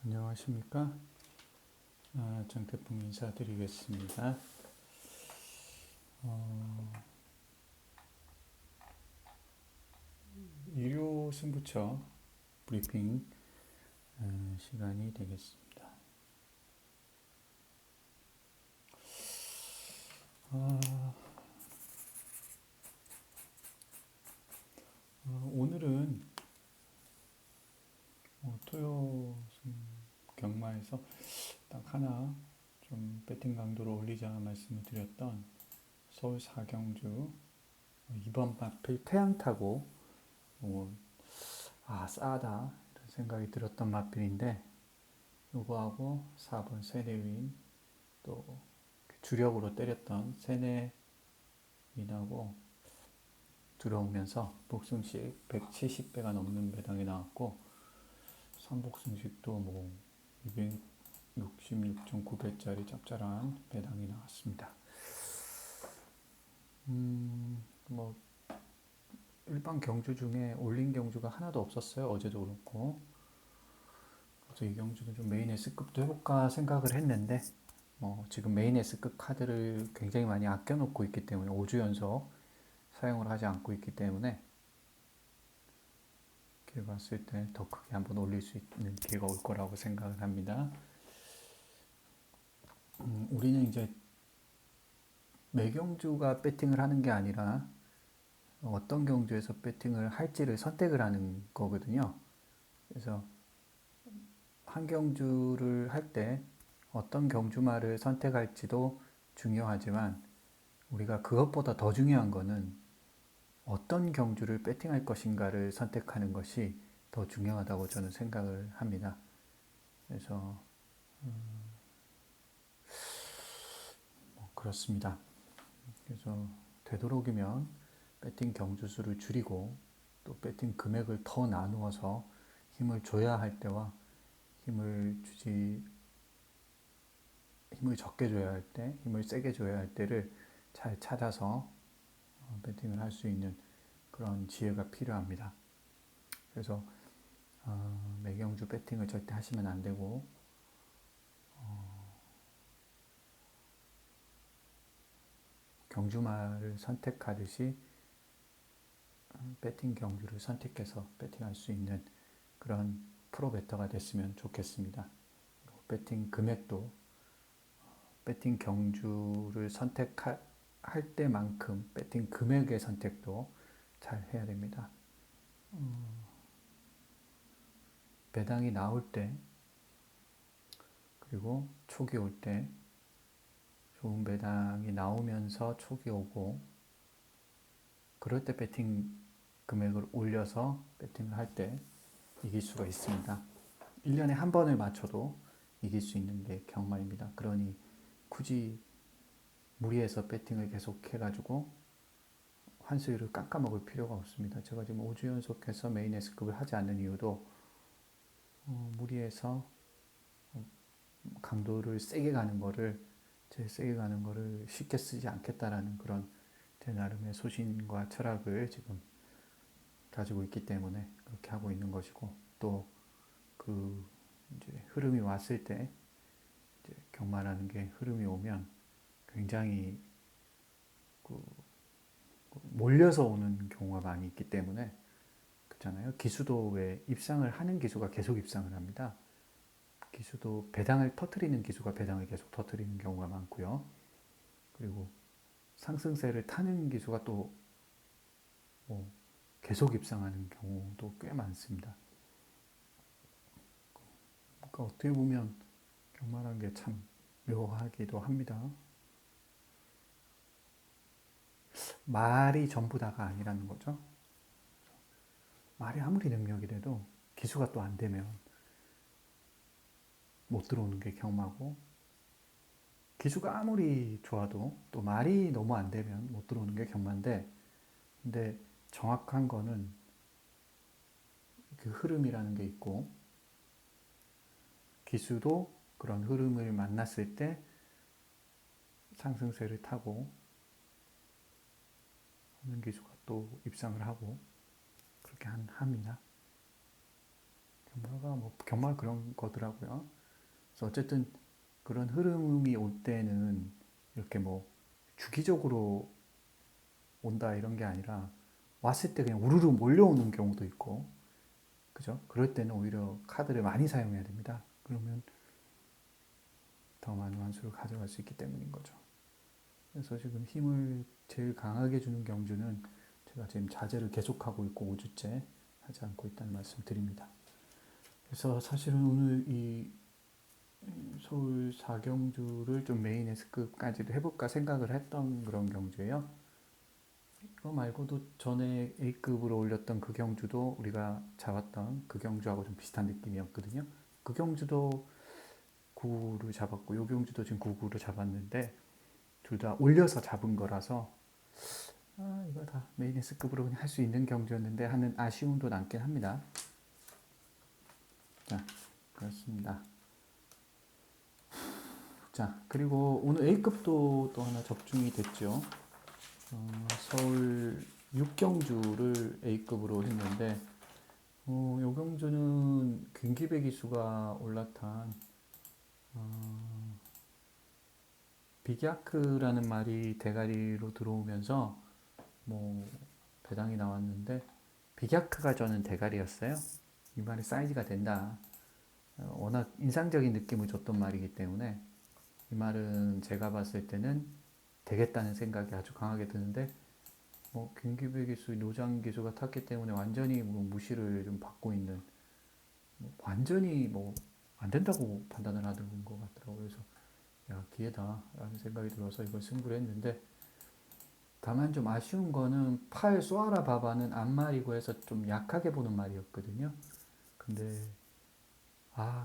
안녕하십니까? 정태풍 인사드리겠습니다. 어, 일요 승부처 브리핑 시간이 되겠습니다. 어, 오늘은 토요 경마에서 딱 하나 좀 배팅 강도를 올리자 말씀을 드렸던 서울 사경주 2번 마필 태양타고 싸다 이런 생각이 들었던 마필인데 요거하고 4번 세네윈 또 주력으로 때렸던 세네윈하고 들어오면서 복승식 170배가 넘는 배당이 나왔고 3복승식도 뭐 266.9배짜리 짭짤한 배당이 나왔습니다. 뭐 일반 경주 중에 올린 경주가 하나도 없었어요. 어제도 그렇고. 그래서 이 경주는 좀 메인 S급도 해볼까 생각을 했는데 지금 메인 S급 카드를 굉장히 많이 아껴놓고 있기 때문에 5주 연속 사용을 하지 않고 있기 때문에 기회 봤을 때 더 크게 한번 올릴 수 있는 기회가 올 거라고 생각을 합니다. 우리는 이제 매경주가 배팅을 하는 게 아니라 어떤 경주에서 배팅을 할지를 선택을 하는 거거든요. 그래서 한 경주를 할 때 어떤 경주마를 선택할지도 중요하지만 우리가 그것보다 더 중요한 거는 어떤 경주를 배팅할 것인가를 선택하는 것이 더 중요하다고 저는 생각을 합니다. 그래서 그렇습니다. 그래서 되도록이면 배팅 경주 수를 줄이고 또 배팅 금액을 더 나누어서 힘을 줘야 할 때와 힘을 적게 줘야 할 때, 힘을 세게 줘야 할 때를 잘 찾아서 배팅을 할 수 있는 그런 지혜가 필요합니다. 그래서 매경주 배팅을 절대 하시면 안 되고 경주마를 선택하듯이 배팅 경주를 선택해서 배팅할 수 있는 그런 프로베터가 됐으면 좋겠습니다. 배팅 금액도 배팅 경주를 선택할 때만큼 배팅 금액의 선택도 잘 해야 됩니다. 배당이 나올 때 그리고 촉이 올 때 좋은 배당이 나오면서 촉이 오고 그럴 때 배팅 금액을 올려서 배팅을 할 때 이길 수가 있습니다. 1년에 한 번을 맞춰도 이길 수 있는 게 경마입니다. 그러니 굳이 무리해서 배팅을 계속 해가지고 환수율을 깎아먹을 필요가 없습니다. 제가 지금 5주 연속해서 메인 S급을 하지 않는 이유도 무리해서 강도를 세게 가는 거를 제일 세게 가는 거를 쉽게 쓰지 않겠다라는 그런 제 나름의 소신과 철학을 지금 가지고 있기 때문에 그렇게 하고 있는 것이고 또 그 이제 흐름이 왔을 때 이제 경마라는 게 흐름이 오면 굉장히 그 몰려서 오는 경우가 많이 있기 때문에 그렇잖아요. 기수도 왜 입상을 하는 기수가 계속 입상을 합니다. 기수도 배당을 터트리는 기수가 배당을 계속 터트리는 경우가 많고요. 그리고 상승세를 타는 기수가 또뭐 계속 입상하는 경우도 꽤 많습니다. 그러니까 어떻게 보면 경마라는 게 참 묘하기도 합니다. 말이 전부 다가 아니라는 거죠. 말이 아무리 능력이라도 기수가 또 안 되면 못 들어오는 게 경마고 기수가 아무리 좋아도 또 말이 너무 안 되면 못 들어오는 게 경마인데 근데 정확한 거는 그 흐름이라는 게 있고 기수도 그런 흐름을 만났을 때 상승세를 타고 하는 기수가 또 입상을 하고 그렇게 합니다. 경마가 뭐 경마 그런 거더라고요. 그래서 어쨌든 그런 흐름이 올 때는 이렇게 뭐 주기적으로 온다 이런 게 아니라 왔을 때 그냥 우르르 몰려오는 경우도 있고, 그죠? 그럴 때는 오히려 카드를 많이 사용해야 됩니다. 그러면 더 많은 환수를 가져갈 수 있기 때문인 거죠. 그래서 지금 힘을 제일 강하게 주는 경주는 제가 지금 자제를 계속하고 있고 5주째 하지 않고 있다는 말씀 드립니다. 그래서 사실은 오늘 이 서울 4경주를 좀 메인 S급까지도 해볼까 생각을 했던 그런 경주예요. 그거 말고도 전에 A급으로 올렸던 그 경주도 우리가 잡았던 그 경주하고 좀 비슷한 느낌이었거든요. 그 경주도 9구를 잡았고 요 경주도 지금 9구를 잡았는데 둘 다 올려서 잡은 거라서 이거 다 메인 S급으로 그냥 할 수 있는 경주였는데 하는 아쉬움도 남긴 합니다. 자, 그렇습니다. 자, 그리고 오늘 A급도 또 하나 접중이 됐죠. 서울 6경주를 A급으로 했는데 요 경주는 김기배 기수가 올라탄 비기아크라는 말이 대가리로 들어오면서 뭐 배당이 나왔는데 비기아크가 저는 대가리였어요. 이 말이 사이즈가 된다. 워낙 인상적인 느낌을 줬던 말이기 때문에 이 말은 제가 봤을 때는 되겠다는 생각이 아주 강하게 드는데 김기배 기수, 노장 기수가 탔기 때문에 완전히 뭐 무시를 좀 받고 있는 완전히 뭐 안 된다고 판단을 하는 것 같더라고요. 그래서 야 기회다라는 생각이 들어서 이걸 승부를 했는데 다만 좀 아쉬운 거는 팔 쏘아라 바바는 앞말이고 해서 좀 약하게 보는 말이었거든요. 근데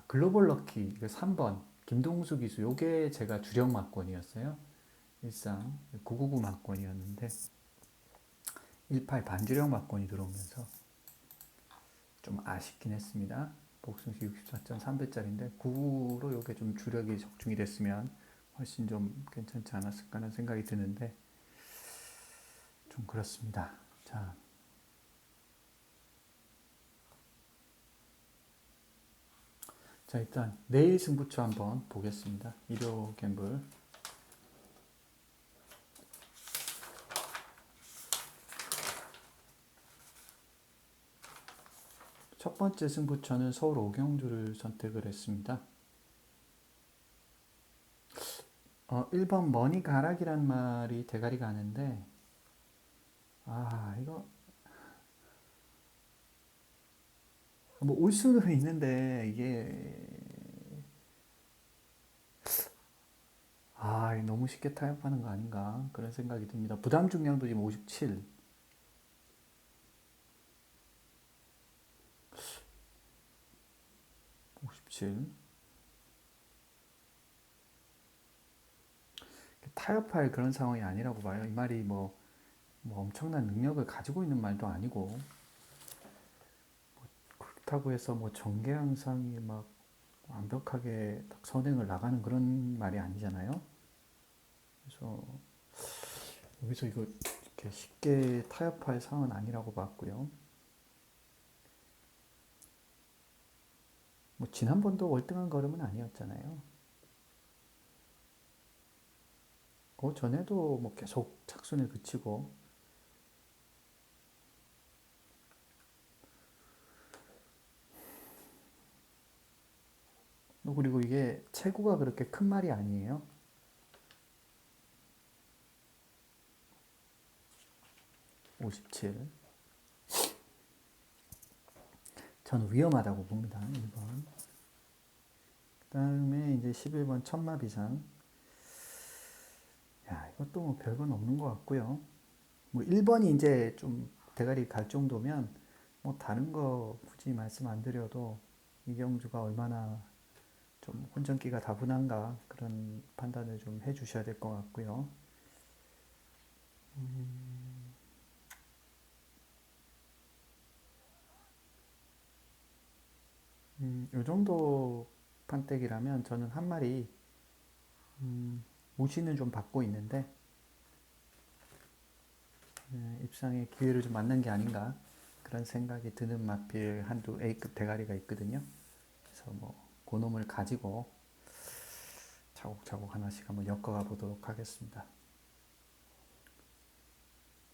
글로벌 럭키 3번 김동수 기수 요게 제가 주력 막권이었어요. 일상 999 막권이었는데 18 반주력 막권이 들어오면서 좀 아쉽긴 했습니다. 복승시 64.3배짜리인데 9구로 요게 좀 주력이 적중이 됐으면 훨씬 좀 괜찮지 않았을까 하는 생각이 드는데 좀 그렇습니다. 자, 자 일단 내일 승부처 한번 보겠습니다. 일요 갬블 첫 번째 승부처는 서울 오경주를 선택을 했습니다. 1번 머니 가락이란 말이 대가리 가는데 이거 뭐 올 수는 있는데 이게 너무 쉽게 타협하는 거 아닌가 그런 생각이 듭니다. 부담 중량도 지금 57, 57. 타협할 그런 상황이 아니라고 봐요. 이 말이 뭐 엄청난 능력을 가지고 있는 말도 아니고 그렇다고 해서 뭐 정계항상이 막 완벽하게 딱 선행을 나가는 그런 말이 아니잖아요. 그래서 여기서 이거 이렇게 쉽게 타협할 상황은 아니라고 봤고요. 뭐 지난번도 월등한 걸음은 아니었잖아요. 그 전에도 뭐 계속 착순에 그치고 그리고 이게 체구가 그렇게 큰 말이 아니에요. 57. 저는 위험하다고 봅니다. 1번. 그 다음에 이제 11번 천마비상. 야, 이것도 뭐 별건 없는 것 같고요. 뭐 1번이 이제 좀 대가리 갈 정도면 뭐 다른 거 굳이 말씀 안 드려도 이경주가 얼마나 좀 혼전기가 다분한가 그런 판단을 좀 해주셔야 될 것 같고요. 이 정도 판때기라면 저는 한 마리 우시는 좀 받고 있는데 입상의 기회를 좀 만난 게 아닌가 그런 생각이 드는 마필 한두 A급 대가리가 있거든요. 그래서 뭐 그놈을 가지고 차곡차곡 하나씩 한번 엮어가 보도록 하겠습니다.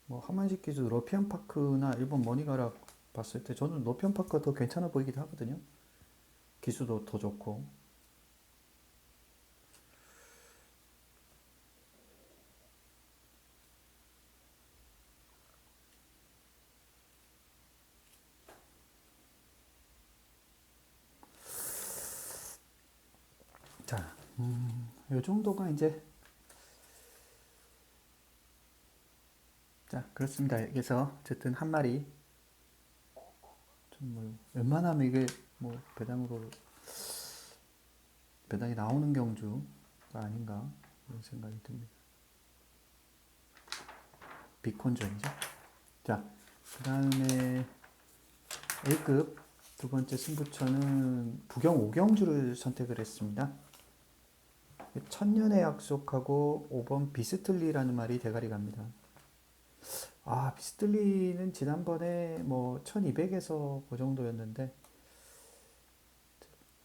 뭐 하만식 기수 러피안 파크나 일본 머니가라 봤을 때 저는 러피안 파크가 더 괜찮아 보이기도 하거든요. 기수도 더 좋고. 자, 이 정도가 이제 자 그렇습니다. 그래서 어쨌든 한 마리 좀 뭐 웬만하면 이게 뭐 배당이 나오는 경주가 아닌가 이런 생각이 듭니다. 비콘전이죠. 자, 그 다음에 A급 두 번째 승부처는 부경 오경주를 선택을 했습니다. 천년의 약속하고 5번 비스틀리라는 말이 대가리 갑니다. 아, 비스틀리는 지난번에 뭐 1200에서 그 정도였는데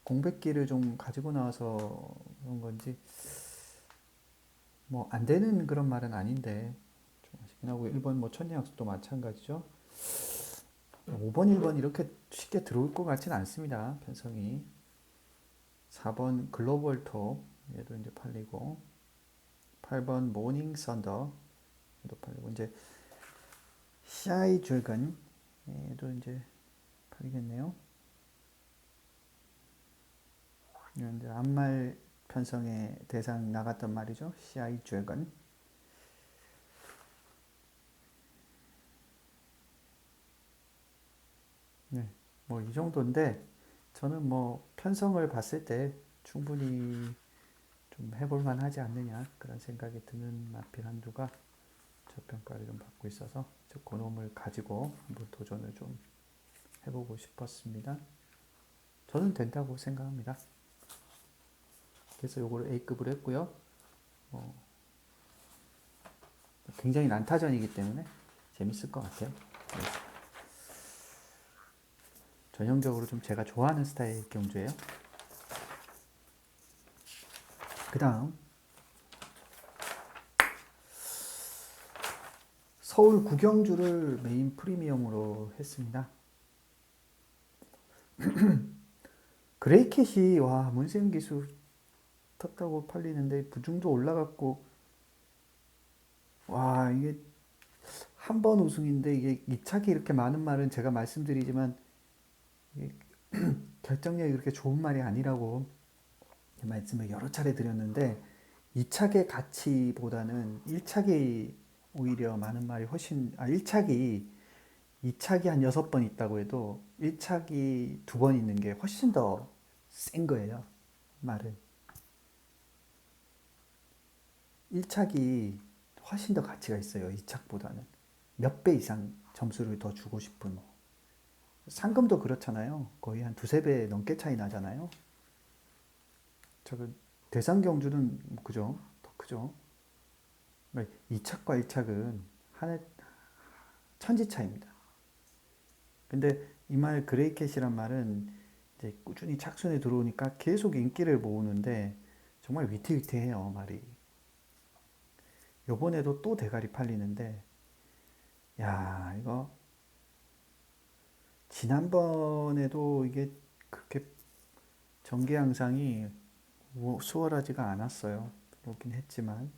공백기를 좀 가지고 나와서 그런 건지 뭐 안 되는 그런 말은 아닌데 좀 아쉽긴 하고 1번 뭐 천년 약속도 마찬가지죠. 5번, 1번 이렇게 쉽게 들어올 것 같지는 않습니다. 편성이. 4번 글로벌 톱 얘도 이제 팔리고 8번 모닝 썬더 얘도 팔리고 이제 샤이 드래곤 얘도 이제 팔리겠네요. 이제 암말 편성의 대상 나갔던 말이죠. 샤이 드래곤. 네, 뭐 이 정도인데 저는 뭐 편성을 봤을 때 충분히 좀 해볼만 하지 않느냐 그런 생각이 드는 마필 한두가 저평가를 좀 받고 있어서 그 놈을 가지고 한번 도전을 좀 해보고 싶었습니다. 저는 된다고 생각합니다. 그래서 요거를 A급으로 했고요. 어, 굉장히 난타전이기 때문에 재밌을 것 같아요. 전형적으로 좀 제가 좋아하는 스타일 경주예요. 그 다음 서울 구경주를 메인 프리미엄으로 했습니다. 그레이캣이 와 문세윤 기수 탔다고 팔리는데 부중도 올라갔고 와 이게 한 번 우승인데 이게 이착이 이렇게 많은 말은 제가 말씀드리지만 결정력이 그렇게 좋은 말이 아니라고 말씀을 여러 차례 드렸는데 2착의 가치보다는 1착이 오히려 많은 말이 훨씬 1착이 2착이 한 6번 있다고 해도 1착이 2번 있는 게 훨씬 더 센 거예요. 말은 1착이 훨씬 더 가치가 있어요. 2착보다는 몇 배 이상 점수를 더 주고 싶은 상금도 그렇잖아요. 거의 한 두세 배 넘게 차이 나잖아요. 저그 대상 경주는 그죠? 더 크죠. 2착과 1착은 하늘 천지 차이입니다. 근데 이 말 그레이캣이란 말은 이제 꾸준히 착순에 들어오니까 계속 인기를 모으는데 정말 위태위태해요 말이. 요번에도 또 대가리 팔리는데 야 이거 지난번에도 이게 그렇게 전개 양상이 수월하지가 않았어요. 그렇긴 했지만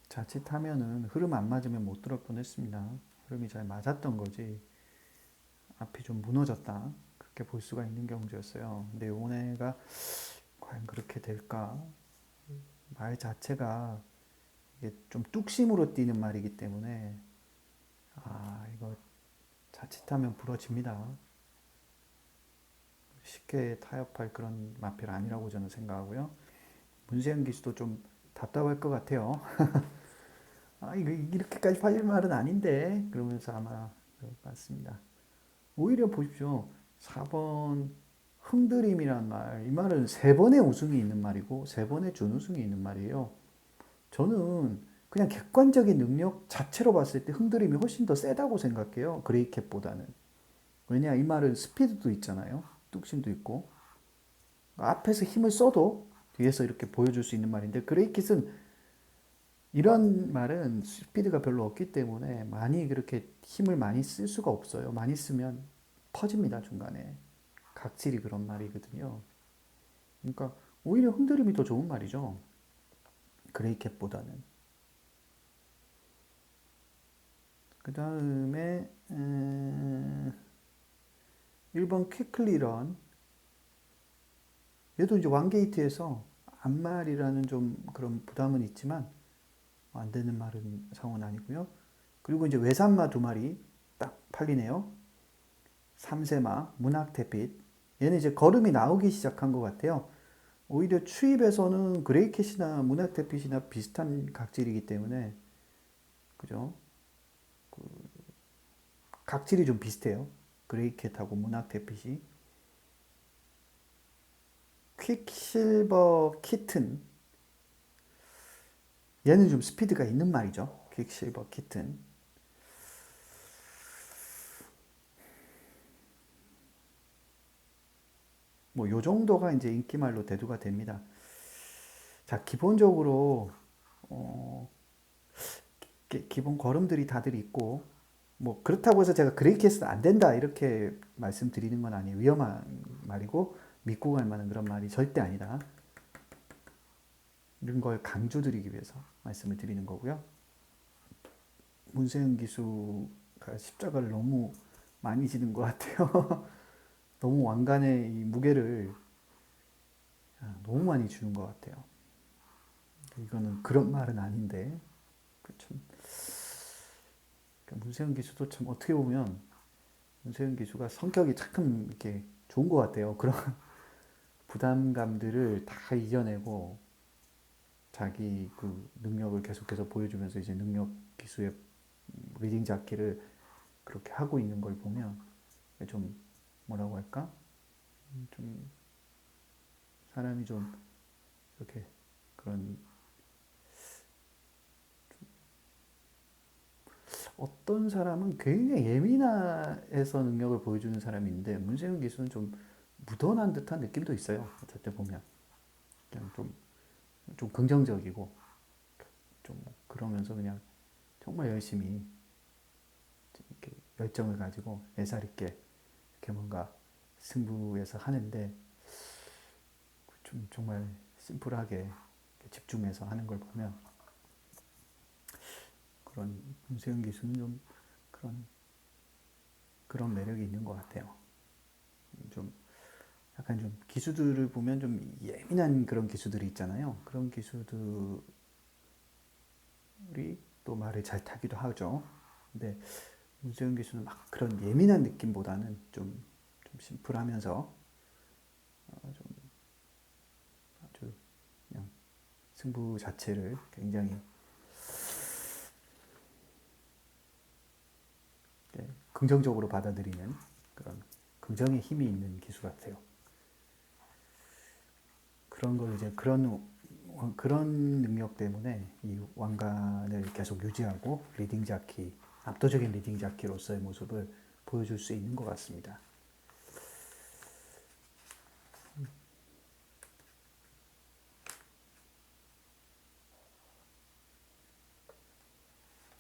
자칫하면은 흐름 안 맞으면 못 들을 뻔했습니다. 흐름이 잘 맞았던 거지 앞이 좀 무너졌다 그렇게 볼 수가 있는 경주였어요. 근데 요번에가 과연 그렇게 될까? 말 자체가 이게 좀 뚝심으로 뛰는 말이기 때문에 아 이거 자칫하면 부러집니다. 쉽게 타협할 그런 마필 아니라고 저는 생각하고요. 문세영 기수도 좀 답답할 것 같아요. 아 이거 이렇게까지 팔릴 말은 아닌데 그러면서 아마 그럴 것 같습니다. 오히려 보십시오. 4번 흥드림이란 말, 이 말은 세 번의 우승이 있는 말이고 세 번의 준우승이 있는 말이에요. 저는 그냥 객관적인 능력 자체로 봤을 때 흔들림이 훨씬 더 세다고 생각해요. 그레이캣보다는. 왜냐, 이 말은 스피드도 있잖아요. 뚝심도 있고. 앞에서 힘을 써도 뒤에서 이렇게 보여줄 수 있는 말인데, 그레이킷은 이런 말은 스피드가 별로 없기 때문에 많이 그렇게 힘을 많이 쓸 수가 없어요. 많이 쓰면 퍼집니다, 중간에. 각질이 그런 말이거든요. 그러니까 오히려 흔들림이 더 좋은 말이죠. 그레이캣보다는. 그 다음에 1번 퀵클리런. 얘도 이제 왕게이트에서 암말이라는 좀 그런 부담은 있지만 안 되는 말은 상은 아니고요. 그리고 이제 외산마 두 마리 딱 팔리네요. 삼세마, 문학태빛. 얘는 이제 걸음이 나오기 시작한 것 같아요. 오히려 추입에서는 그레이캣이나 문학태빛이나 비슷한 각질이기 때문에 그죠? 각질이 좀 비슷해요. 그레이캣하고 문학태빛이. 퀵실버 키튼. 얘는 좀 스피드가 있는 말이죠. 퀵실버 키튼. 뭐 요 정도가 이제 인기말로 대두가 됩니다. 자, 기본적으로 어, 기본 걸음들이 다들 있고 뭐 그렇다고 해서 제가 그레이캐스는 안 된다 이렇게 말씀드리는 건 아니에요. 위험한 말이고 믿고 갈 만한 그런 말이 절대 아니다. 이런 걸 강조드리기 위해서 말씀을 드리는 거고요. 문세윤 기수가 십자가를 너무 많이 지는 것 같아요. 너무 왕관의 이 무게를 너무 많이 주는 것 같아요. 이거는 그런 말은 아닌데 참 문세윤 기수도 참 어떻게 보면 문세윤 기수가 성격이 참 이렇게 좋은 것 같아요. 그런 부담감들을 다 이겨내고 자기 그 능력을 계속해서 보여주면서 이제 능력 기수의 리딩 잡기를 그렇게 하고 있는 걸 보면 좀 뭐라고 할까? 좀 사람이 좀 이렇게 그런 어떤 사람은 굉장히 예민해서 능력을 보여주는 사람이 있는데 문세윤 기수는 좀 무던한 듯한 느낌도 있어요. 어떨 때 보면 그냥 좀 긍정적이고 좀 그러면서 그냥 정말 열심히 이렇게 열정을 가지고 애살 있게 이렇게 뭔가 승부에서 하는데 좀 정말 심플하게 집중해서 하는 걸 보면 그런 문세윤 기수는 좀 그런 매력이 있는 것 같아요. 좀 약간 좀 기수들을 보면 좀 예민한 그런 기수들이 있잖아요. 그런 기수들이 또 말을 잘 타기도 하죠. 근데 문세윤 기수는 막 그런 예민한 느낌보다는 좀 심플하면서 좀 아주 그냥 승부 자체를 굉장히 긍정적으로 받아들이는 그런 긍정의 힘이 있는 기수 같아요. 그런 걸 이제 그런 능력 때문에 이 왕관을 계속 유지하고 리딩 자키, 압도적인 리딩 자키로서의 모습을 보여줄 수 있는 것 같습니다.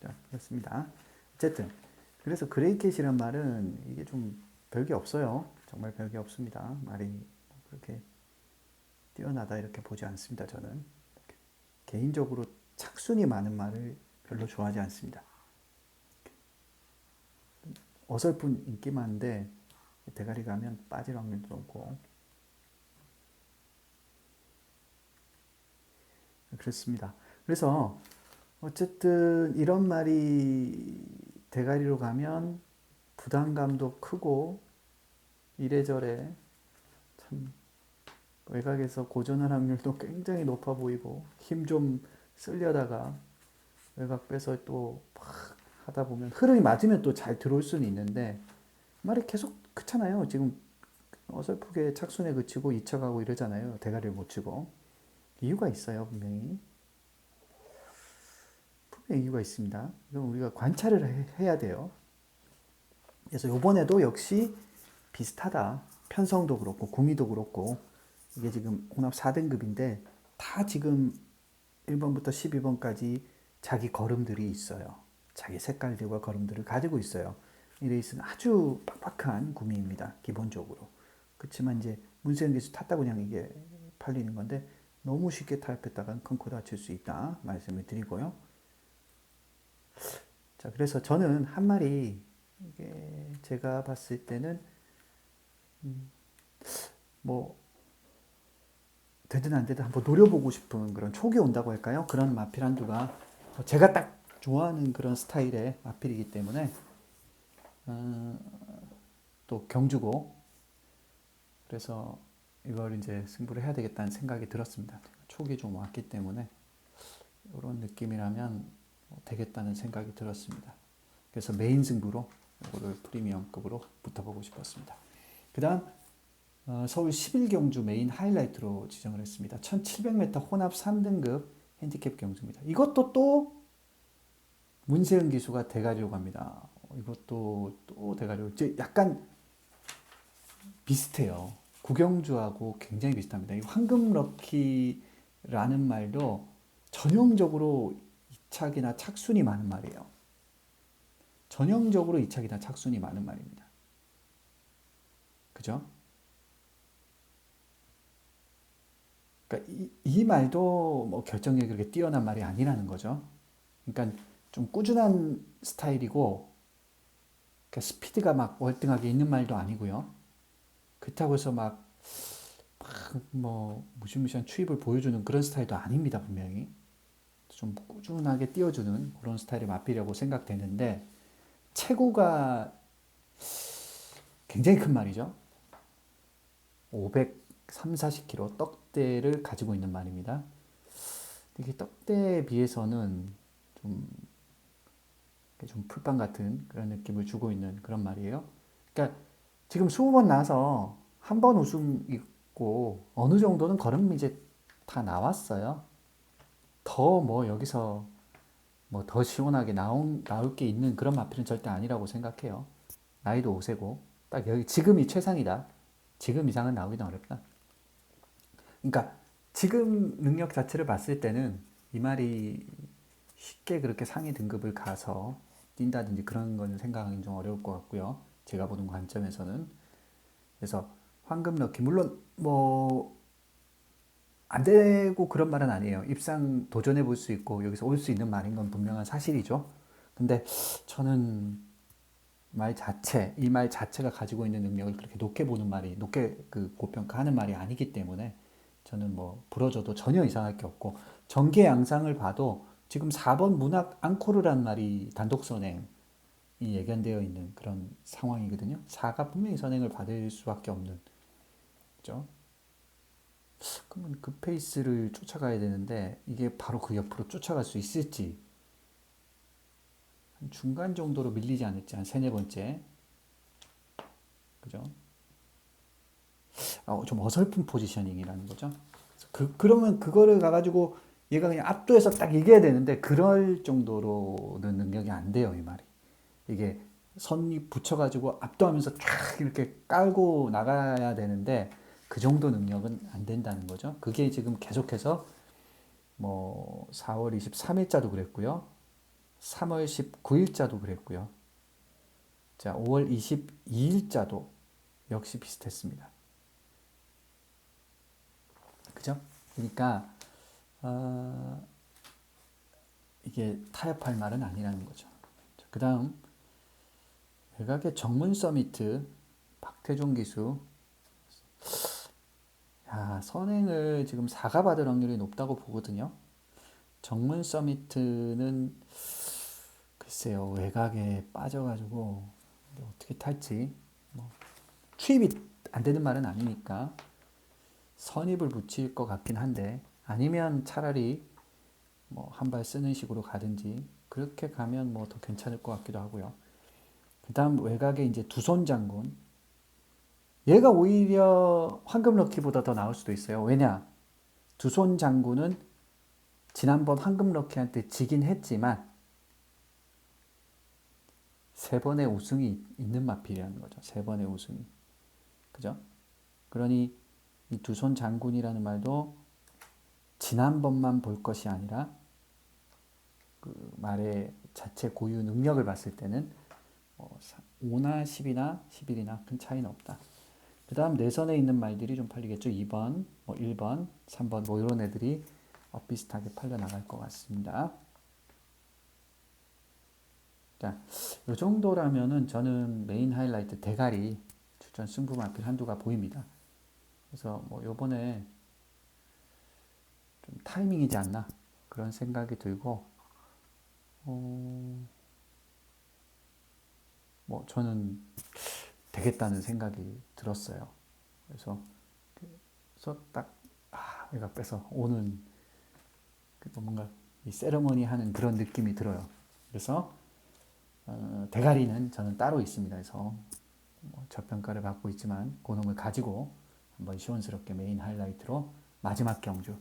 자, 그렇습니다. 어쨌든 그래서 그레이캣이란 말은 이게 좀 별게 없어요. 정말 별게 없습니다. 말이 그렇게 뛰어나다 이렇게 보지 않습니다. 저는 개인적으로 착순이 많은 말을 별로 좋아하지 않습니다. 어설픈 인기 많은데 대가리 가면 빠질 확률도 높고 그렇습니다. 그래서 어쨌든 이런 말이 대가리로 가면 부담감도 크고 이래저래 참 외곽에서 고전할 확률도 굉장히 높아 보이고 힘 좀 쓸려다가 외곽 빼서 또 막 하다 보면 흐름이 맞으면 또 잘 들어올 수는 있는데 말이 계속 그렇잖아요. 지금 어설프게 착순에 그치고 2차 가고 이러잖아요. 대가리를 못 치고. 이유가 있어요, 분명히. 충분히 이유가 있습니다. 이건 우리가 관찰을 해야 돼요. 그래서 요번에도 역시 비슷하다. 편성도 그렇고 구미도 그렇고 이게 지금 혼합 4등급인데 다 지금 1번부터 12번까지 자기 걸음들이 있어요. 자기 색깔들과 걸음들을 가지고 있어요. 이 레이스는 아주 빡빡한 구미입니다. 기본적으로. 그렇지만 이제 문세영 기수 탔다고 그냥 이게 팔리는 건데 너무 쉽게 타협했다가 큰 코 다칠 수 있다 말씀을 드리고요. 자, 그래서 저는 한 마리 이게 제가 봤을 때는 뭐 되든 안 되든 한번 노려보고 싶은 그런 촉이 온다고 할까요? 그런 마필 한두가 제가 딱 좋아하는 그런 스타일의 마필이기 때문에 또 경주고 그래서 이걸 이제 승부를 해야 되겠다는 생각이 들었습니다. 촉이 좀 왔기 때문에 이런 느낌이라면 되겠다는 생각이 들었습니다. 그래서 메인 승부로 이거를 프리미엄급으로 붙어보고 싶었습니다. 그 다음 서울 11경주 메인 하이라이트로 지정을 했습니다. 1700m 혼합 3등급 핸디캡 경주입니다. 이것도 또 문세은 기수가 대가리로 갑니다. 이것도 또 대가리로 이제 약간 비슷해요. 구경주하고 굉장히 비슷합니다. 이 황금럭키라는 말도 전형적으로 이착이나 착순이 많은 말이에요. 전형적으로 이착이나 착순이 많은 말입니다. 그죠? 그러니까 이 말도 뭐 결정력이 그렇게 뛰어난 말이 아니라는 거죠. 그러니까 좀 꾸준한 스타일이고 그러니까 스피드가 막 월등하게 있는 말도 아니고요. 그렇다고 해서 뭐 무시무시한 추입을 보여주는 그런 스타일도 아닙니다. 분명히 좀 꾸준하게 띄워주는 그런 스타일의 마필이라고 생각되는데 체구가 굉장히 큰 말이죠. 530, 40kg 떡대를 가지고 있는 말입니다. 이게 떡대에 비해서는 좀 풀빵 같은 그런 느낌을 주고 있는 그런 말이에요. 그러니까 지금 20번 나서 한 번 우승 있고 어느 정도는 걸음 이제 다 나왔어요. 더 뭐 여기서 뭐 더 시원하게 나올 게 있는 그런 마필은 절대 아니라고 생각해요. 나이도 5세고 딱 여기 지금이 최상이다. 지금 이상은 나오기는 어렵다. 그러니까 지금 능력 자체를 봤을 때는 이 말이 쉽게 그렇게 상위 등급을 가서 뛴다든지 그런 거는 생각하기는 좀 어려울 것 같고요. 제가 보는 관점에서는. 그래서 황금 럭키 물론 뭐 안 되고 그런 말은 아니에요. 입상 도전해 볼 수 있고 여기서 올 수 있는 말인 건 분명한 사실이죠. 근데 저는 이 말 자체가 가지고 있는 능력을 그렇게 높게 보는 말이, 높게 그 고평가하는 말이 아니기 때문에 저는 뭐 부러져도 전혀 이상할 게 없고 전개 양상을 봐도 지금 4번 문학 앙코르란 말이 단독 선행이 예견되어 있는 그런 상황이거든요. 4가 분명히 선행을 받을 수밖에 없는 그죠? 그러면 그 페이스를 쫓아가야 되는데 이게 바로 그 옆으로 쫓아갈 수 있을지 한 중간 정도로 밀리지 않을지 한 세네 번째 그죠? 좀 어설픈 포지셔닝이라는 거죠. 그러면 그거를 가가지고 얘가 그냥 압도해서 딱 이겨야 되는데 그럴 정도로는 능력이 안 돼요 이 말이. 이게 선이 붙여가지고 압도하면서 쫙 이렇게 깔고 나가야 되는데 그 정도 능력은 안 된다는 거죠. 그게 지금 계속해서 뭐 4월 23일자도 그랬고요. 3월 19일자도 그랬고요. 자, 5월 22일자도 역시 비슷했습니다. 그죠? 그러니까 이게 타협할 말은 아니라는 거죠. 그 다음 외곽의 정문 서미트 박태종 기수 선행을 지금 4가 받을 확률이 높다고 보거든요. 정문 서미트는 글쎄요 외곽에 빠져가지고 어떻게 탈지 뭐 투입이 안 되는 말은 아니니까 선입을 붙일 것 같긴 한데 아니면 차라리 뭐 한 발 쓰는 식으로 가든지 그렇게 가면 뭐 더 괜찮을 것 같기도 하고요. 그 다음 외곽에 이제 두손 장군 얘가 오히려 황금 럭키보다 더 나을 수도 있어요. 왜냐 두손 장군은 지난번 황금 럭키한테 지긴 했지만 세 번의 우승이 있는 마필이라는 거죠. 세 번의 우승이. 그죠? 그러니 이 두 손 장군이라는 말도 지난번만 볼 것이 아니라 그 말의 자체 고유 능력을 봤을 때는 5나 10이나 11이나 큰 차이는 없다. 그 다음 내선에 있는 말들이 좀 팔리겠죠. 2번, 뭐 1번, 3번 뭐 이런 애들이 비슷하게 팔려 나갈 것 같습니다. 자, 이 정도라면은 저는 메인 하이라이트 대가리 추천 승부 마필 한두가 보입니다. 그래서 뭐 요번에 좀 타이밍이지 않나 그런 생각이 들고 뭐 저는 되겠다는 생각이 들었어요. 그래서 딱 내가 빼서 오는 뭔가 이 세레머니 하는 그런 느낌이 들어요. 그래서 대가리는 저는 따로 있습니다. 그래서 뭐 저평가를 받고 있지만 그놈을 가지고 한번 시원스럽게 메인 하이라이트로 마지막 경주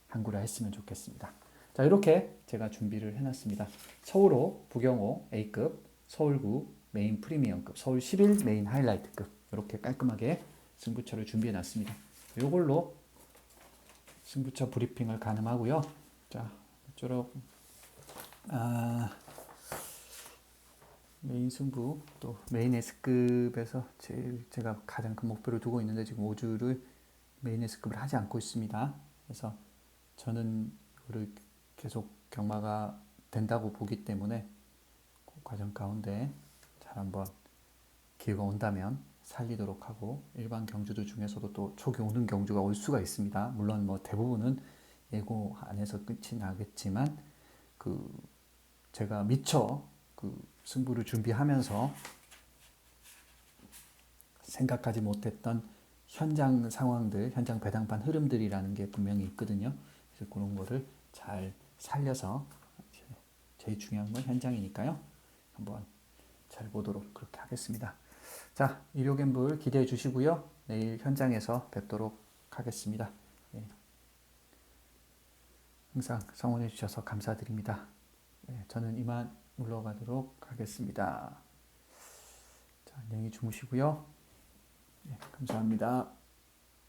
한구라 했으면 좋겠습니다. 자, 이렇게 제가 준비를 해놨습니다. 서울호, 부경호 A급, 서울구 메인 프리미엄급, 서울 11 메인 하이라이트급 이렇게 깔끔하게 승부처를 준비해놨습니다. 이걸로 승부처 브리핑을 가늠하고요. 자, 이쪽 메인 승부 또 메인 S급에서 제가 가장 큰 목표를 두고 있는데 지금 5주를 메인 S급을 하지 않고 있습니다. 그래서 저는 이거를 계속 경마가 된다고 보기 때문에 그 과정 가운데 잘 한번 기회가 온다면 살리도록 하고 일반 경주들 중에서도 또 초기 오는 경주가 올 수가 있습니다. 물론 뭐 대부분은 예고 안에서 끝이 나겠지만 그 제가 미처 그 승부를 준비하면서 생각하지 못했던 현장 상황들, 현장 배당판 흐름들이라는 게 분명히 있거든요. 그래서 그런 거를 잘 살려서 제일 중요한 건 현장이니까요. 한번 잘 보도록 그렇게 하겠습니다. 자, 일요 갬블 기대해 주시고요. 내일 현장에서 뵙도록 하겠습니다. 네. 항상 성원해 주셔서 감사드립니다. 네, 저는 이만 물러가도록 하겠습니다. 자, 안녕히 주무시고요. 네, 감사합니다.